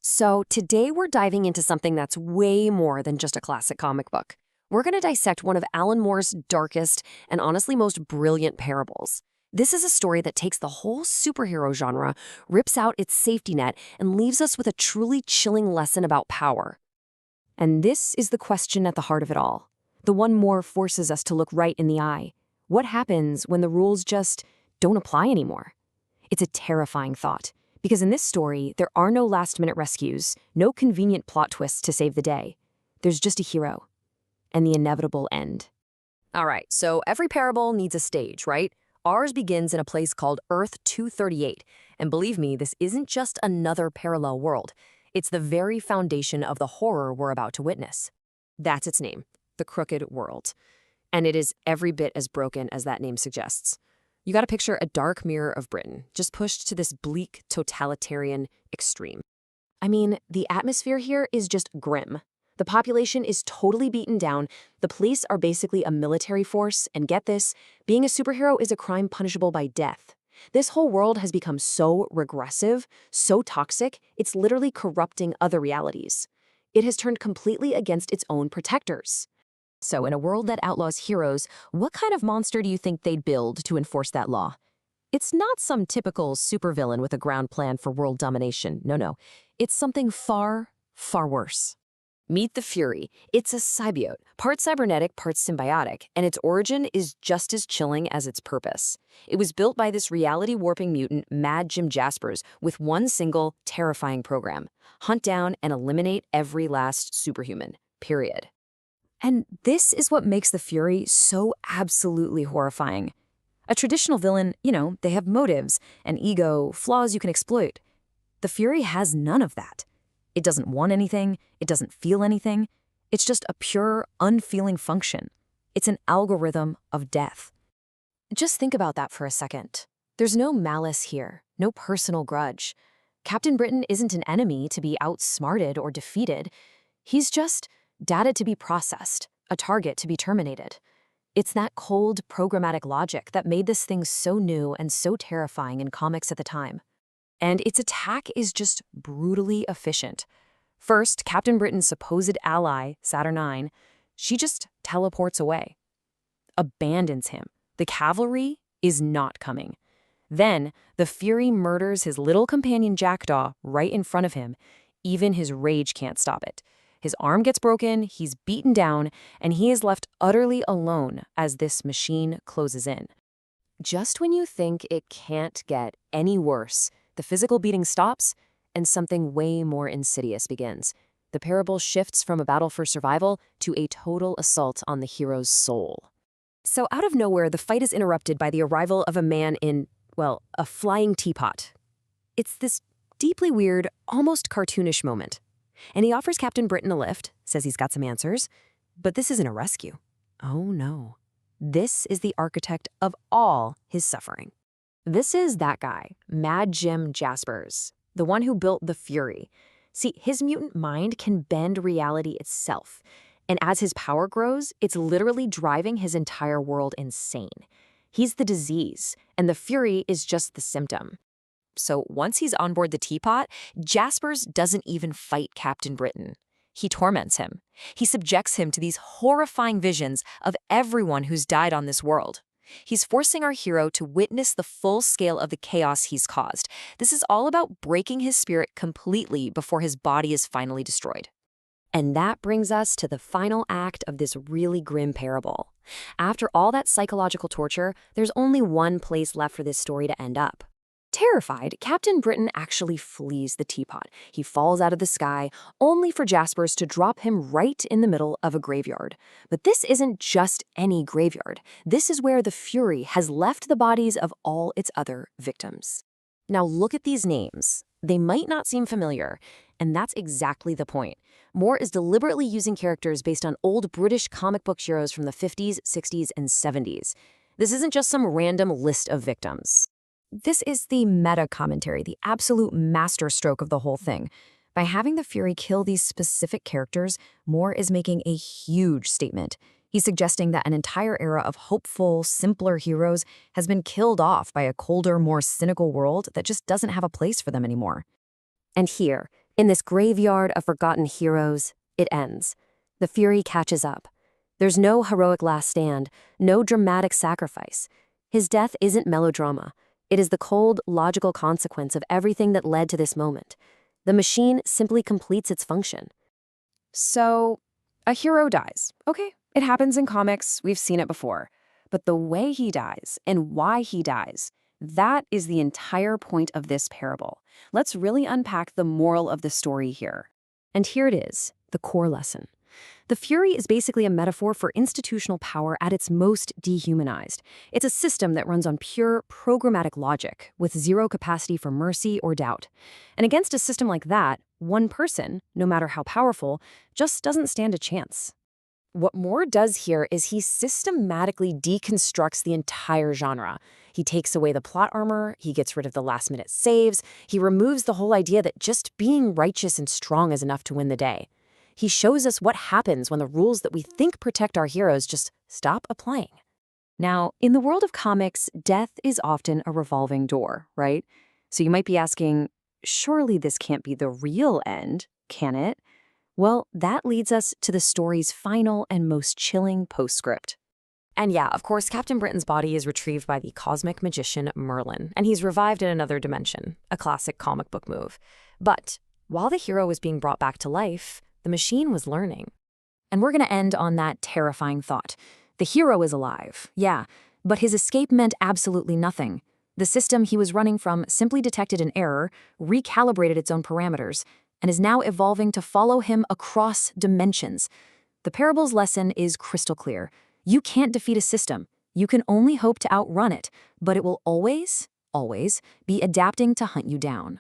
So, today we're diving into something that's way more than just a classic comic book. We're going to dissect one of Alan Moore's darkest and honestly most brilliant parables. This is a story that takes the whole superhero genre, rips out its safety net, and leaves us with a truly chilling lesson about power. And this is the question at the heart of it all. The one Moore forces us to look right in the eye. What happens when the rules just don't apply anymore? It's a terrifying thought. Because in this story, there are no last-minute rescues, no convenient plot twists to save the day. There's just a hero. And the inevitable end. All right, so every parable needs a stage, right? Ours begins in a place called Earth 238. And believe me, this isn't just another parallel world. It's the very foundation of the horror we're about to witness. That's its name, the Crooked World. And it is every bit as broken as that name suggests. You got to picture a dark mirror of Britain, just pushed to this bleak, totalitarian extreme. I mean, the atmosphere here is just grim. The population is totally beaten down, the police are basically a military force, and get this, being a superhero is a crime punishable by death. This whole world has become so regressive, so toxic, it's literally corrupting other realities. It has turned completely against its own protectors. So in a world that outlaws heroes, what kind of monster do you think they'd build to enforce that law? It's not some typical supervillain with a ground plan for world domination. No. It's something far, far worse. Meet the Fury. It's a symbiote, part cybernetic, part symbiotic, and its origin is just as chilling as its purpose. It was built by this reality-warping mutant, Mad Jim Jaspers, with one single, terrifying program: hunt down and eliminate every last superhuman, period. And this is what makes the Fury so absolutely horrifying. A traditional villain, they have motives, an ego, flaws you can exploit. The Fury has none of that. It doesn't want anything, it doesn't feel anything. It's just a pure, unfeeling function. It's an algorithm of death. Just think about that for a second. There's no malice here, no personal grudge. Captain Britain isn't an enemy to be outsmarted or defeated. He's just data to be processed, a target to be terminated. It's that cold, programmatic logic that made this thing so new and so terrifying in comics at the time. And its attack is just brutally efficient. First, Captain Britain's supposed ally, Saturnyne, she just teleports away. Abandons him. The cavalry is not coming. Then, the Fury murders his little companion Jackdaw right in front of him. Even his rage can't stop it. His arm gets broken, he's beaten down, and he is left utterly alone as this machine closes in. Just when you think it can't get any worse, the physical beating stops, and something way more insidious begins. The parable shifts from a battle for survival to a total assault on the hero's soul. So out of nowhere, the fight is interrupted by the arrival of a man in, well, a flying teapot. It's this deeply weird, almost cartoonish moment. And he offers Captain Britain a lift, says he's got some answers. But this isn't a rescue. Oh no. This is the architect of all his suffering. This is that guy, Mad Jim Jaspers, the one who built the Fury. See, his mutant mind can bend reality itself. And as his power grows, it's literally driving his entire world insane. He's the disease, and the Fury is just the symptom. So once he's on board the teapot, Jaspers doesn't even fight Captain Britain. He torments him. He subjects him to these horrifying visions of everyone who's died on this world. He's forcing our hero to witness the full scale of the chaos he's caused. This is all about breaking his spirit completely before his body is finally destroyed. And that brings us to the final act of this really grim parable. After all that psychological torture, there's only one place left for this story to end up. Terrified, Captain Britain actually flees the teapot. He falls out of the sky, only for Jaspers to drop him right in the middle of a graveyard. But this isn't just any graveyard. This is where the Fury has left the bodies of all its other victims. Now look at these names. They might not seem familiar, and that's exactly the point. Moore is deliberately using characters based on old British comic book heroes from the 50s, 60s, and 70s. This isn't just some random list of victims. This is the meta-commentary, the absolute masterstroke of the whole thing. By having the Fury kill these specific characters, Moore is making a huge statement. He's suggesting that an entire era of hopeful, simpler heroes has been killed off by a colder, more cynical world that just doesn't have a place for them anymore. And here, In this graveyard of forgotten heroes, it ends. The Fury catches up. There's no heroic last stand, no dramatic sacrifice. His death isn't melodrama. It is the cold, logical consequence of everything that led to this moment. The machine simply completes its function. So, a hero dies. Okay, it happens in comics, we've seen it before. But the way he dies and why he dies, that is the entire point of this parable. Let's really unpack the moral of the story here. And here it is, the core lesson. The Fury is basically a metaphor for institutional power at its most dehumanized. It's a system that runs on pure, programmatic logic, with zero capacity for mercy or doubt. And against a system like that, one person, no matter how powerful, just doesn't stand a chance. What Moore does here is he systematically deconstructs the entire genre. He takes away the plot armor, he gets rid of the last-minute saves, he removes the whole idea that just being righteous and strong is enough to win the day. He shows us what happens when the rules that we think protect our heroes just stop applying. Now, in the world of comics, death is often a revolving door, right? So you might be asking, surely this can't be the real end, can it? Well, that leads us to the story's final and most chilling postscript. And yeah, of course, Captain Britain's body is retrieved by the cosmic magician Merlin, and he's revived in another dimension, a classic comic book move. But while the hero was being brought back to life, the machine was learning. And we're going to end on that terrifying thought. The hero is alive, yeah, but his escape meant absolutely nothing. The system he was running from simply detected an error, recalibrated its own parameters, and is now evolving to follow him across dimensions. The parable's lesson is crystal clear. You can't defeat a system. You can only hope to outrun it, but it will always, always be adapting to hunt you down.